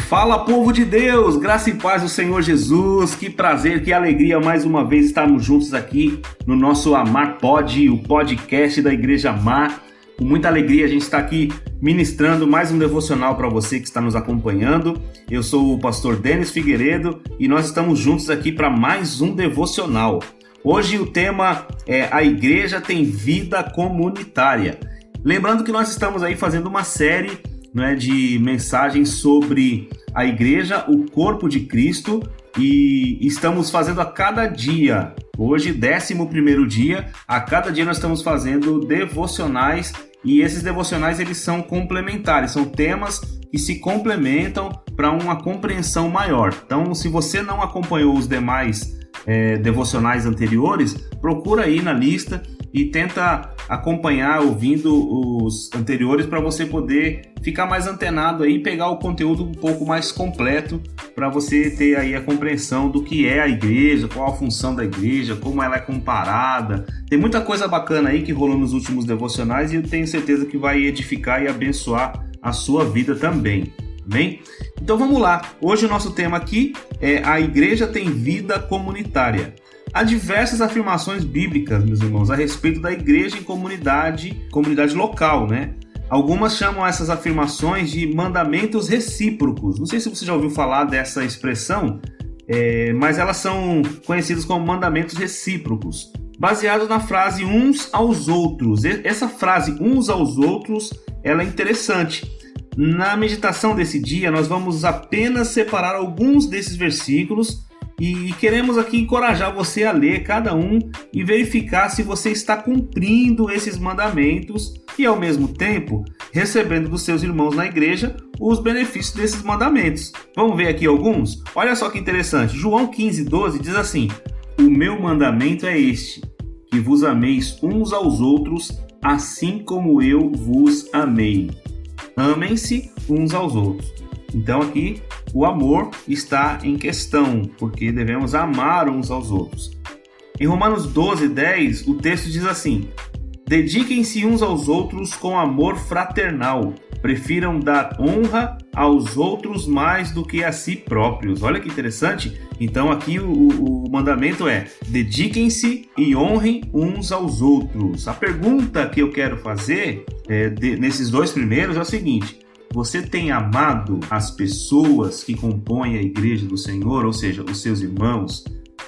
Fala, povo de Deus, graça e paz do Senhor Jesus, que prazer, que alegria mais uma vez estarmos juntos aqui no nosso Amar Pod, o podcast da Igreja Amar. Com muita alegria a gente está aqui ministrando mais um devocional para você que está nos acompanhando. Eu sou o pastor Denis Figueiredo e nós estamos juntos aqui para mais um devocional. Hoje o tema é A Igreja Tem Vida Comunitária. Lembrando que nós estamos aí fazendo uma série de mensagens sobre a igreja, o corpo de Cristo, e estamos fazendo a cada dia, hoje 11º dia, a cada dia nós estamos fazendo devocionais, e esses devocionais eles são complementares, são temas que se complementam para uma compreensão maior. Então, se você não acompanhou os demais devocionais anteriores, procura aí na lista e tenta acompanhar ouvindo os anteriores para você poder ficar mais antenado aí e pegar o conteúdo um pouco mais completo para você ter aí a compreensão do que é a igreja, qual a função da igreja, como ela é comparada. Tem muita coisa bacana aí que rolou nos últimos devocionais e eu tenho certeza que vai edificar e abençoar a sua vida também. Amém? Então vamos lá. Hoje o nosso tema aqui é A Igreja Tem Vida Comunitária. Há diversas afirmações bíblicas, meus irmãos, a respeito da igreja em comunidade local, né? Algumas chamam essas afirmações de mandamentos recíprocos. Não sei se você já ouviu falar dessa expressão, mas elas são conhecidas como mandamentos recíprocos, baseados na frase uns aos outros. Essa frase uns aos outros, ela é interessante. Na meditação desse dia, nós vamos apenas separar alguns desses versículos e queremos aqui encorajar você a ler cada um e verificar se você está cumprindo esses mandamentos e, ao mesmo tempo, recebendo dos seus irmãos na igreja os benefícios desses mandamentos. Vamos ver aqui alguns? Olha só que interessante. João 15:12 diz assim: O meu mandamento é este, que vos ameis uns aos outros, assim como eu vos amei. Amem-se uns aos outros. Então aqui o amor está em questão, porque devemos amar uns aos outros. Em Romanos 12:10, o texto diz assim: Dediquem-se uns aos outros com amor fraternal, prefiram dar honra aos outros mais do que a si próprios. Olha que interessante. Então aqui o mandamento é: dediquem-se e honrem uns aos outros. A pergunta que eu quero fazer nesses dois primeiros é o seguinte: você tem amado as pessoas que compõem a igreja do Senhor, ou seja, os seus irmãos?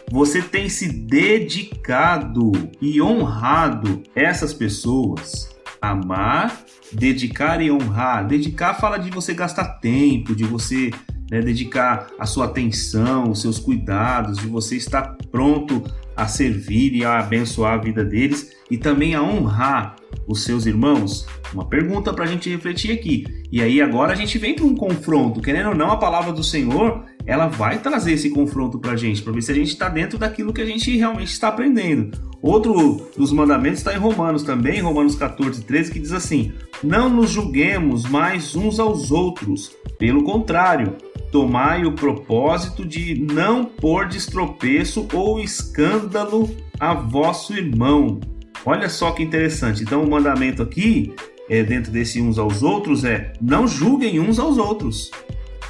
Você tem se dedicado e honrado essas pessoas? Amar, dedicar e honrar. Dedicar fala de você gastar tempo, de você dedicar a sua atenção, os seus cuidados, de você estar pronto a servir e a abençoar a vida deles, e também a honrar os seus irmãos. Uma pergunta para a gente refletir aqui. E aí agora a gente vem para um confronto. Querendo ou não, a palavra do Senhor, ela vai trazer esse confronto para a gente, para ver se a gente está dentro daquilo que a gente realmente está aprendendo. Outro dos mandamentos está em Romanos também, Romanos 14:13, que diz assim: Não nos julguemos mais uns aos outros, pelo contrário, tomai o propósito de não pôr de tropeço ou escândalo a vosso irmão. Olha só que interessante. Então o mandamento aqui, dentro desse uns aos outros, não julguem uns aos outros.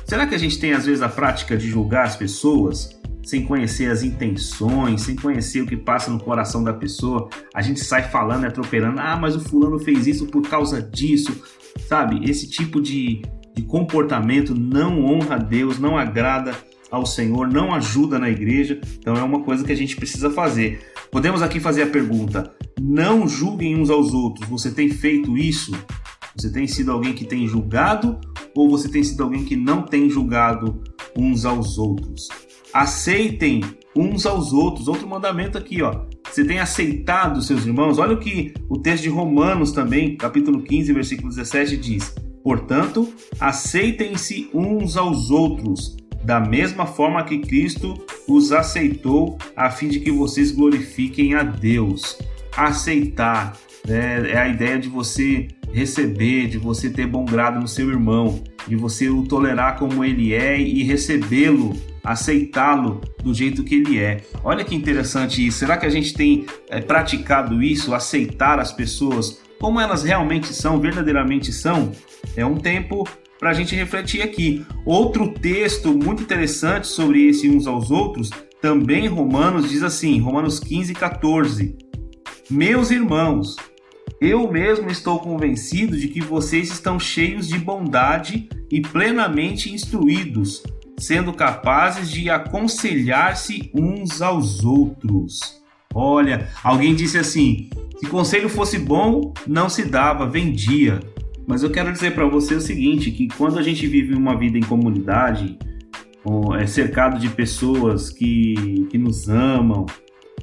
Será que a gente tem às vezes a prática de julgar as pessoas sem conhecer as intenções, sem conhecer o que passa no coração da pessoa? A gente sai falando, atropelando: mas o fulano fez isso por causa disso, sabe? Esse tipo de comportamento não honra a Deus, não agrada ao Senhor, não ajuda na igreja. Então é uma coisa que a gente precisa fazer. Podemos aqui fazer a pergunta: não julguem uns aos outros. Você tem feito isso? Você tem sido alguém que tem julgado, ou você tem sido alguém que não tem julgado uns aos outros? Aceitem uns aos outros. Outro mandamento aqui, Você tem aceitado os seus irmãos? Olha o que o texto de Romanos também, capítulo 15, versículo 17 diz: Portanto, aceitem-se uns aos outros, da mesma forma que Cristo os aceitou, a fim de que vocês glorifiquem a Deus. Aceitar é a ideia de você receber, de você ter bom grado no seu irmão, de você o tolerar como ele é e recebê-lo, aceitá-lo do jeito que ele é. Olha que interessante isso. Será que a gente tem praticado isso, aceitar as pessoas como elas realmente são, verdadeiramente são? É um tempo para a gente refletir aqui. Outro texto muito interessante sobre esse uns aos outros, também em Romanos, diz assim, Romanos 15:14. Meus irmãos, eu mesmo estou convencido de que vocês estão cheios de bondade e plenamente instruídos, sendo capazes de aconselhar-se uns aos outros. Olha, alguém disse assim, se conselho fosse bom, não se dava, vendia. Mas eu quero dizer para você o seguinte, que quando a gente vive uma vida em comunidade, cercado de pessoas que nos amam,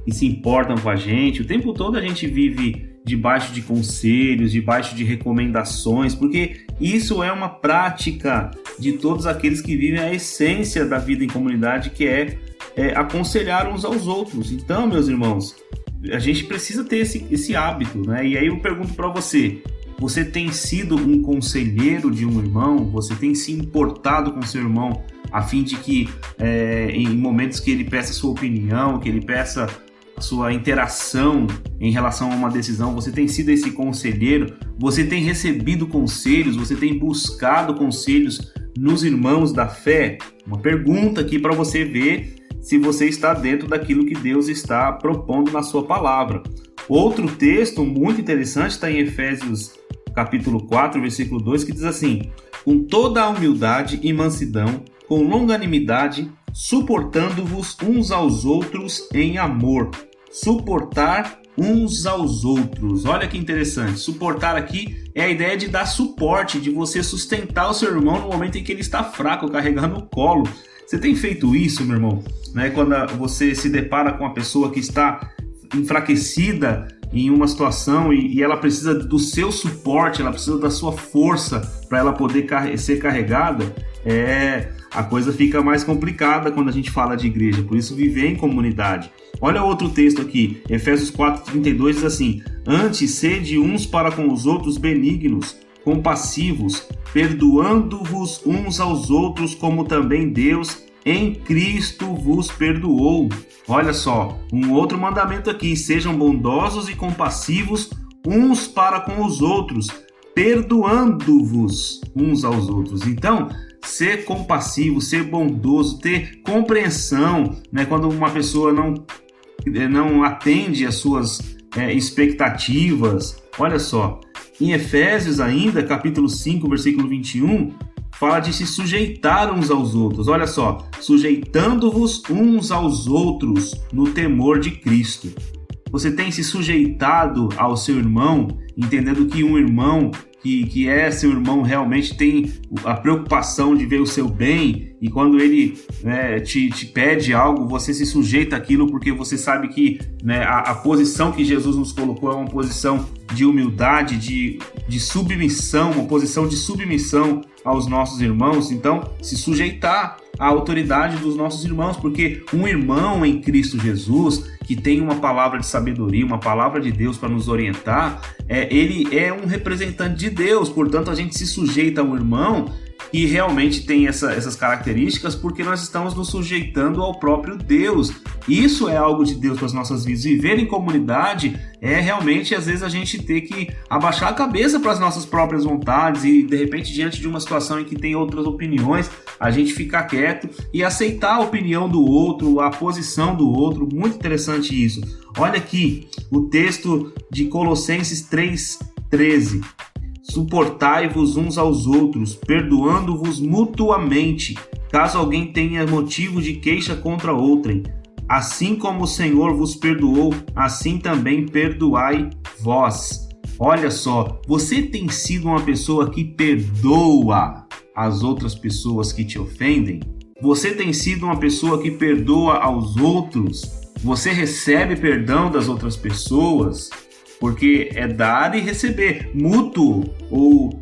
que se importam com a gente, o tempo todo a gente vive debaixo de conselhos, debaixo de recomendações, porque isso é uma prática de todos aqueles que vivem a essência da vida em comunidade, que é aconselhar uns aos outros. Então, meus irmãos, a gente precisa ter esse hábito, né? E aí eu pergunto para você, você tem sido um conselheiro de um irmão? Você tem se importado com seu irmão a fim de que em momentos que ele peça sua opinião, que ele peça a sua interação em relação a uma decisão, você tem sido esse conselheiro? Você tem recebido conselhos? Você tem buscado conselhos nos irmãos da fé? Uma pergunta aqui para você ver se você está dentro daquilo que Deus está propondo na sua palavra. Outro texto muito interessante está em Efésios capítulo 4, versículo 2, que diz assim: com toda a humildade e mansidão, com longanimidade, suportando-vos uns aos outros em amor. Suportar uns aos outros. Olha que interessante. Suportar aqui é a ideia de dar suporte, de você sustentar o seu irmão no momento em que ele está fraco, carregando o colo. Você tem feito isso, meu irmão? Né? Quando você se depara com uma pessoa que está enfraquecida em uma situação e ela precisa do seu suporte, ela precisa da sua força para ela poder ser carregada, a coisa fica mais complicada quando a gente fala de igreja. Por isso, viver em comunidade. Olha outro texto aqui, Efésios 4:32 diz assim: antes sede uns para com os outros benignos, compassivos, perdoando-vos uns aos outros, como também Deus em Cristo vos perdoou. Olha só, um outro mandamento aqui: sejam bondosos e compassivos uns para com os outros, perdoando-vos uns aos outros. Então, ser compassivo, ser bondoso, ter compreensão, né? Quando uma pessoa não atende às suas expectativas. Olha só, em Efésios ainda, capítulo 5, versículo 21, fala de se sujeitar uns aos outros. Olha só, sujeitando-vos uns aos outros no temor de Cristo. Você tem se sujeitado ao seu irmão, entendendo que um irmão que é seu irmão realmente tem a preocupação de ver o seu bem, e quando ele te pede algo, você se sujeita àquilo porque você sabe que a posição que Jesus nos colocou é uma posição de humildade, de submissão, uma posição de submissão aos nossos irmãos. Então, se sujeitar à autoridade dos nossos irmãos, porque um irmão em Cristo Jesus, que tem uma palavra de sabedoria, uma palavra de Deus para nos orientar, ele é um representante de Deus. Portanto, a gente se sujeita ao irmão que realmente tem essas características, porque nós estamos nos sujeitando ao próprio Deus. Isso é algo de Deus para as nossas vidas. Viver em comunidade é realmente, às vezes, a gente ter que abaixar a cabeça para as nossas próprias vontades e, de repente, diante de uma situação em que tem outras opiniões, a gente ficar quieto e aceitar a opinião do outro, a posição do outro. Muito interessante isso. Olha aqui o texto de Colossenses 3:13. Suportai-vos uns aos outros, perdoando-vos mutuamente, caso alguém tenha motivo de queixa contra outrem. Assim como o Senhor vos perdoou, assim também perdoai vós. Olha só, você tem sido uma pessoa que perdoa as outras pessoas que te ofendem? Você tem sido uma pessoa que perdoa aos outros? Você recebe perdão das outras pessoas? Porque é dar e receber, mútuo, ou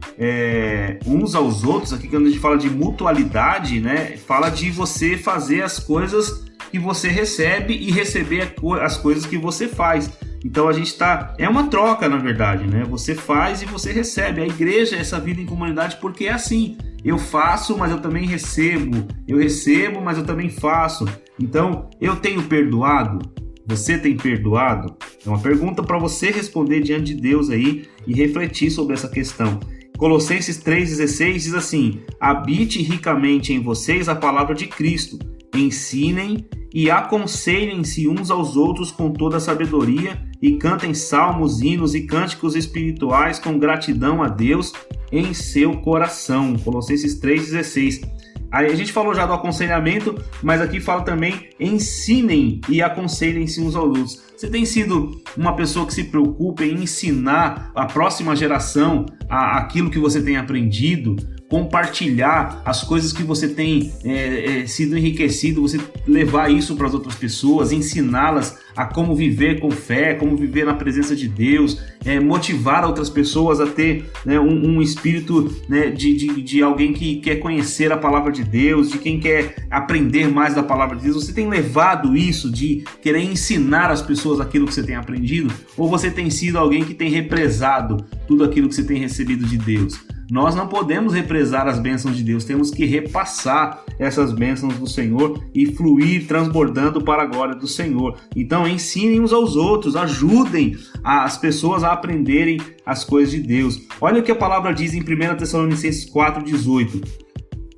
uns aos outros. Aqui quando a gente fala de mutualidade, né, fala de você fazer as coisas que você recebe e receber as coisas que você faz. Então a gente é uma troca, na verdade, né? Você faz e você recebe. A igreja é essa vida em comunidade porque é assim. Eu faço, mas eu também recebo. Eu recebo, mas eu também faço. Então, eu tenho perdoado? Você tem perdoado? É uma pergunta para você responder diante de Deus aí e refletir sobre essa questão. Colossenses 3,16 diz assim: habite ricamente em vocês a palavra de Cristo, ensinem e aconselhem-se uns aos outros com toda a sabedoria e cantem salmos, hinos e cânticos espirituais com gratidão a Deus em seu coração. Colossenses 3,16. Aí a gente falou já do aconselhamento, mas aqui fala também: ensinem e aconselhem-se uns aos outros. Você tem sido uma pessoa que se preocupa em ensinar a próxima geração aquilo que você tem aprendido? Compartilhar as coisas que você tem sido enriquecido, você levar isso para as outras pessoas, ensiná-las a como viver com fé, como viver na presença de Deus, motivar outras pessoas a ter, né, um espírito, né, de alguém que quer conhecer a palavra de Deus, de quem quer aprender mais da palavra de Deus. Você tem levado isso de querer ensinar as pessoas aquilo que você tem aprendido? Ou você tem sido alguém que tem represado tudo aquilo que você tem recebido de Deus? Nós não podemos represar as bênçãos de Deus, temos que repassar essas bênçãos do Senhor e fluir transbordando para a glória do Senhor. Então ensinem uns aos outros, ajudem as pessoas a aprenderem as coisas de Deus. Olha o que a palavra diz em 1 Tessalonicenses 4,18: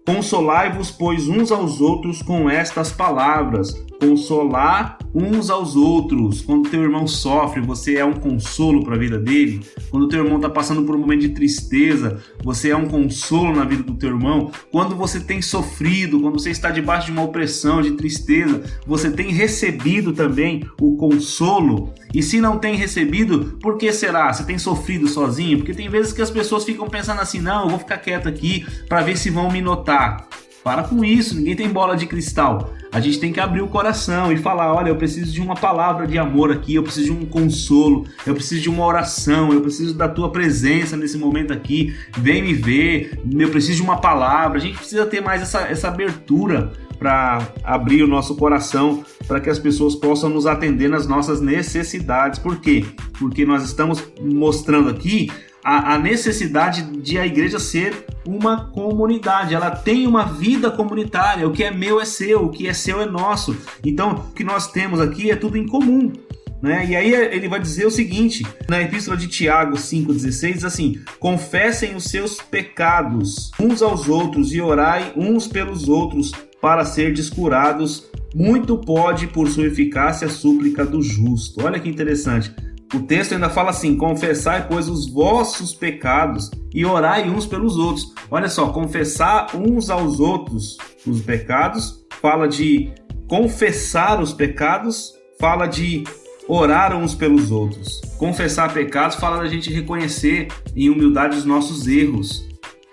consolai-vos, pois, uns aos outros com estas palavras. Consolar uns aos outros. Quando teu irmão sofre, você é um consolo para a vida dele. Quando teu irmão está passando por um momento de tristeza, você é um consolo na vida do teu irmão. Quando você tem sofrido, quando você está debaixo de uma opressão, de tristeza, você tem recebido também o consolo. E se não tem recebido, por que será? Você tem sofrido sozinho? Porque tem vezes que as pessoas ficam pensando assim: não, eu vou ficar quieto aqui para ver se vão me notar. Para com isso, ninguém tem bola de cristal. A gente tem que abrir o coração e falar: olha, eu preciso de uma palavra de amor aqui, eu preciso de um consolo, eu preciso de uma oração, eu preciso da tua presença nesse momento aqui, vem me ver, eu preciso de uma palavra. A gente precisa ter mais essa abertura para abrir o nosso coração, para que as pessoas possam nos atender nas nossas necessidades. Por quê? Porque nós estamos mostrando aqui a necessidade de a igreja ser uma comunidade. Ela tem uma vida comunitária. O que é meu é seu, o que é seu é nosso. Então, o que nós temos aqui é tudo em comum, né? E aí ele vai dizer o seguinte, na epístola de Tiago 5,16, diz assim: confessem os seus pecados uns aos outros e orai uns pelos outros para serdes curados. Muito pode, por sua eficácia, a súplica do justo. Olha que interessante. O texto ainda fala assim: confessai, pois, os vossos pecados e orai uns pelos outros. Olha só, confessar uns aos outros os pecados, fala de confessar os pecados, fala de orar uns pelos outros. Confessar pecados fala da gente reconhecer em humildade os nossos erros.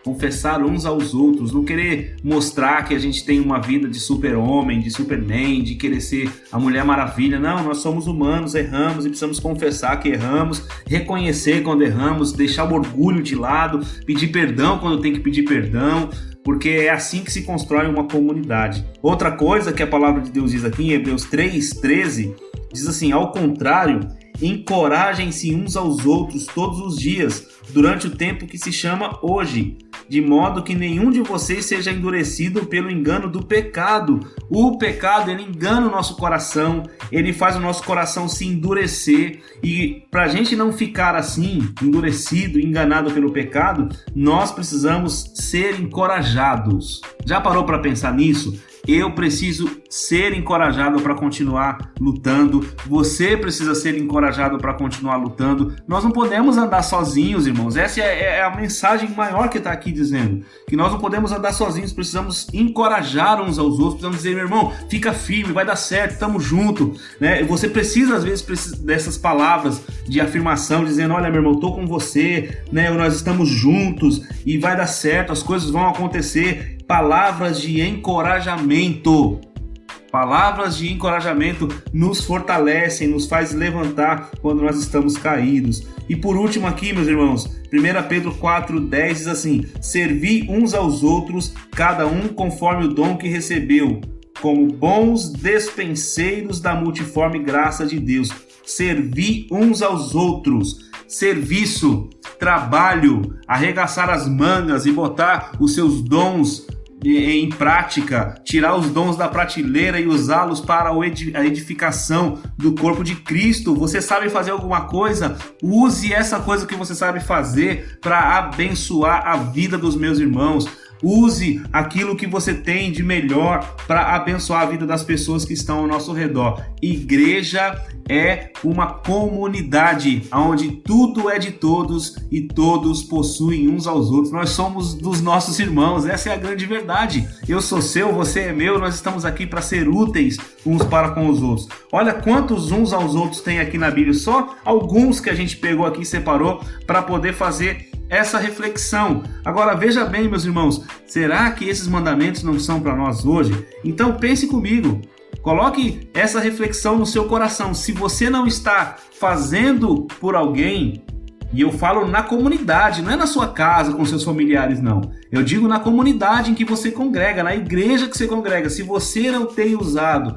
Confessar uns aos outros, não querer mostrar que a gente tem uma vida de super-homem, de superman, de querer ser a Mulher Maravilha. Não, nós somos humanos, erramos e precisamos confessar que erramos, reconhecer quando erramos, deixar o orgulho de lado, pedir perdão quando tem que pedir perdão, porque é assim que se constrói uma comunidade. Outra coisa que a palavra de Deus diz aqui em Hebreus 3,13, diz assim: ao contrário, encorajem-se uns aos outros todos os dias, durante o tempo que se chama hoje, de modo que nenhum de vocês seja endurecido pelo engano do pecado. O pecado, ele engana o nosso coração, ele faz o nosso coração se endurecer, e para a gente não ficar assim, endurecido, enganado pelo pecado, nós precisamos ser encorajados. Já parou para pensar nisso? Eu preciso ser encorajado para continuar lutando. Você precisa ser encorajado para continuar lutando. Nós não podemos andar sozinhos, irmãos. Essa é a mensagem maior que está aqui dizendo. Que nós não podemos andar sozinhos. Precisamos encorajar uns aos outros. Precisamos dizer: meu irmão, fica firme, vai dar certo, estamos juntos, né? Você precisa, às vezes, dessas palavras de afirmação, dizendo: olha, meu irmão, estou com você, né? Nós estamos juntos e vai dar certo, as coisas vão acontecer. Palavras de encorajamento. Palavras de encorajamento nos fortalecem, nos faz levantar quando nós estamos caídos. E por último aqui, meus irmãos, 1 Pedro 4,10 diz assim: servi uns aos outros, cada um conforme o dom que recebeu, como bons despenseiros da multiforme graça de Deus. Servi uns aos outros. Serviço, trabalho, arregaçar as mangas e botar os seus dons em prática, tirar os dons da prateleira e usá-los para a edificação do corpo de Cristo. Você sabe fazer alguma coisa? Use essa coisa que você sabe fazer para abençoar a vida dos meus irmãos. Use aquilo que você tem de melhor para abençoar a vida das pessoas que estão ao nosso redor. Igreja é uma comunidade onde tudo é de todos e todos possuem uns aos outros. Nós somos dos nossos irmãos, essa é a grande verdade. Eu sou seu, você é meu, nós estamos aqui para ser úteis uns para com os outros. Olha quantos uns aos outros tem aqui na Bíblia, só alguns que a gente pegou aqui e separou para poder fazer essa reflexão. Agora veja bem, meus irmãos, será que esses mandamentos não são para nós hoje? Então pense comigo, coloque essa reflexão no seu coração. Se você não está fazendo por alguém, e eu falo na comunidade, não é na sua casa com seus familiares, não. Eu digo na comunidade em que você congrega, na igreja que você congrega. Se você não tem usado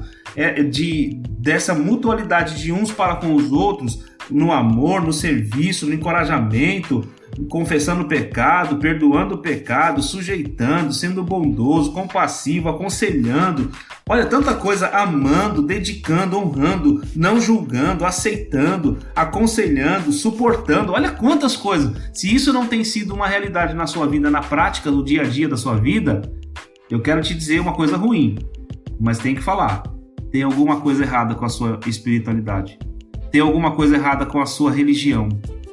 dessa mutualidade de uns para com os outros, no amor, no serviço, no encorajamento, confessando o pecado, perdoando o pecado, sujeitando, sendo bondoso, compassivo, aconselhando, olha, tanta coisa, amando, dedicando, honrando, não julgando, aceitando, aconselhando, suportando, olha quantas coisas. Se isso não tem sido uma realidade na sua vida, na prática, no dia a dia da sua vida, eu quero te dizer uma coisa ruim, mas tem que falar. Tem alguma coisa errada com a sua espiritualidade. Tem alguma coisa errada com a sua religião.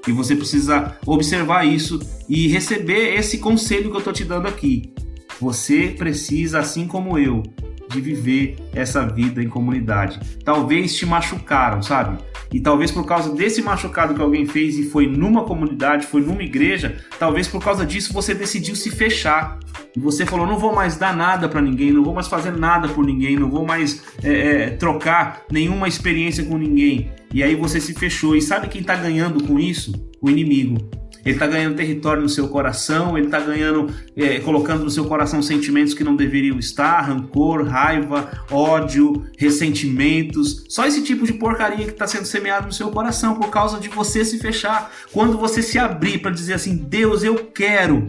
E você precisa observar isso e receber esse conselho que eu estou te dando aqui. Você precisa, assim como eu, de viver essa vida em comunidade. Talvez te machucaram, sabe? E talvez por causa desse machucado que alguém fez e foi numa comunidade, foi numa igreja, talvez por causa disso você decidiu se fechar. E você falou, não vou mais dar nada para ninguém, não vou mais fazer nada por ninguém, não vou mais trocar nenhuma experiência com ninguém. E aí você se fechou. E sabe quem está ganhando com isso? O inimigo. Ele está ganhando território no seu coração, ele está colocando no seu coração sentimentos que não deveriam estar, rancor, raiva, ódio, ressentimentos, só esse tipo de porcaria que está sendo semeado no seu coração por causa de você se fechar. Quando você se abrir para dizer assim, Deus, eu quero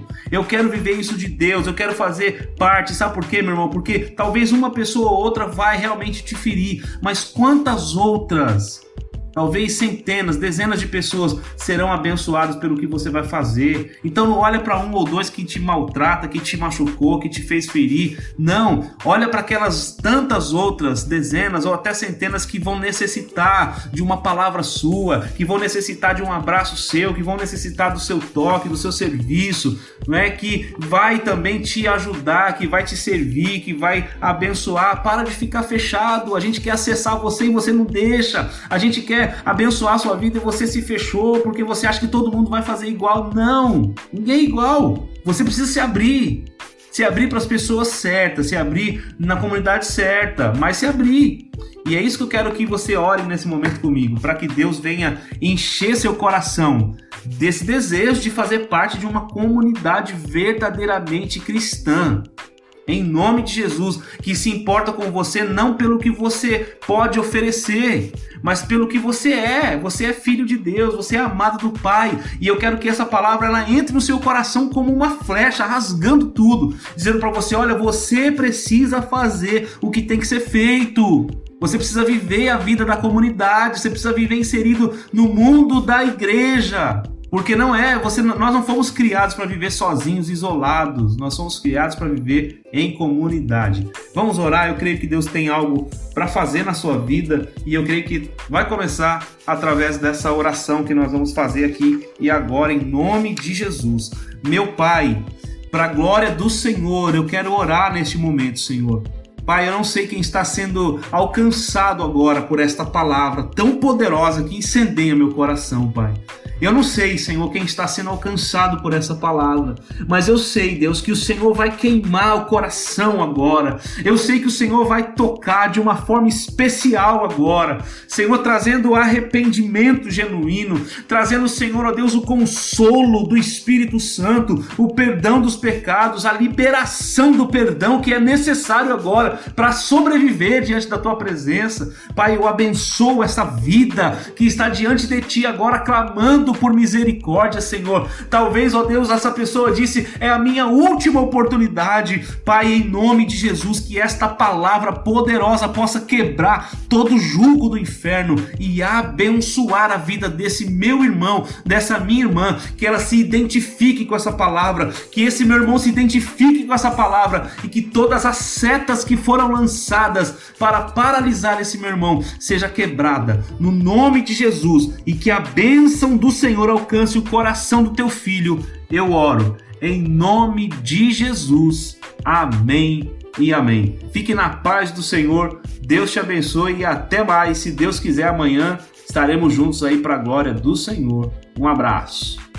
viver isso de Deus, eu quero fazer parte, sabe por quê, meu irmão? Porque talvez uma pessoa ou outra vai realmente te ferir, mas quantas outras? Talvez centenas, dezenas de pessoas serão abençoadas pelo que você vai fazer. Então não olha para um ou dois que te maltrata, que te machucou, que te fez ferir. Não, olha para aquelas tantas outras, dezenas ou até centenas que vão necessitar de uma palavra sua, que vão necessitar de um abraço seu, que vão necessitar do seu toque, do seu serviço, não é? Que vai também te ajudar, que vai te servir, que vai abençoar. Para de ficar fechado. A gente quer acessar você e você não deixa. A gente quer abençoar a sua vida e você se fechou porque você acha que todo mundo vai fazer igual. Não, ninguém é igual. Você precisa se abrir para as pessoas certas, se abrir na comunidade certa, mas se abrir. E é isso que eu quero que você ore nesse momento comigo, para que Deus venha encher seu coração desse desejo de fazer parte de uma comunidade verdadeiramente cristã. Em nome de Jesus, que se importa com você não pelo que você pode oferecer, mas pelo que você é. Você é filho de Deus, você é amado do Pai. E eu quero que essa palavra ela entre no seu coração como uma flecha, rasgando tudo, dizendo para você, olha, você precisa fazer o que tem que ser feito. Você precisa viver a vida da comunidade, você precisa viver inserido no mundo da igreja. Porque nós não fomos criados para viver sozinhos, isolados. Nós somos criados para viver em comunidade. Vamos orar, eu creio que Deus tem algo para fazer na sua vida e eu creio que vai começar através dessa oração que nós vamos fazer aqui e agora em nome de Jesus. Meu Pai, para a glória do Senhor, eu quero orar neste momento, Senhor. Pai, eu não sei quem está sendo alcançado agora por esta palavra tão poderosa que incendeia meu coração, Pai. Eu não sei, Senhor, quem está sendo alcançado por essa palavra, mas eu sei, Deus, que o Senhor vai queimar o coração agora. Eu sei que o Senhor vai tocar de uma forma especial agora. Senhor, trazendo arrependimento genuíno, trazendo, Senhor, ó Deus, o consolo do Espírito Santo, o perdão dos pecados, a liberação do perdão que é necessário agora para sobreviver diante da Tua presença. Pai, eu abençoo essa vida que está diante de Ti agora, clamando clamando por misericórdia, Senhor. Talvez, ó Deus, essa pessoa disse, é a minha última oportunidade. Pai, em nome de Jesus, que esta palavra poderosa possa quebrar todo jugo do inferno e abençoar a vida desse meu irmão, dessa minha irmã, que ela se identifique com essa palavra, que esse meu irmão se identifique com essa palavra e que todas as setas que foram lançadas para paralisar esse meu irmão seja quebrada no nome de Jesus e que a bênção do Senhor alcance o coração do teu filho. Eu oro em nome de Jesus. Amém e amém. Fique na paz do Senhor. Deus te abençoe e até mais. Se Deus quiser, amanhã estaremos juntos aí para a glória do Senhor. Um abraço.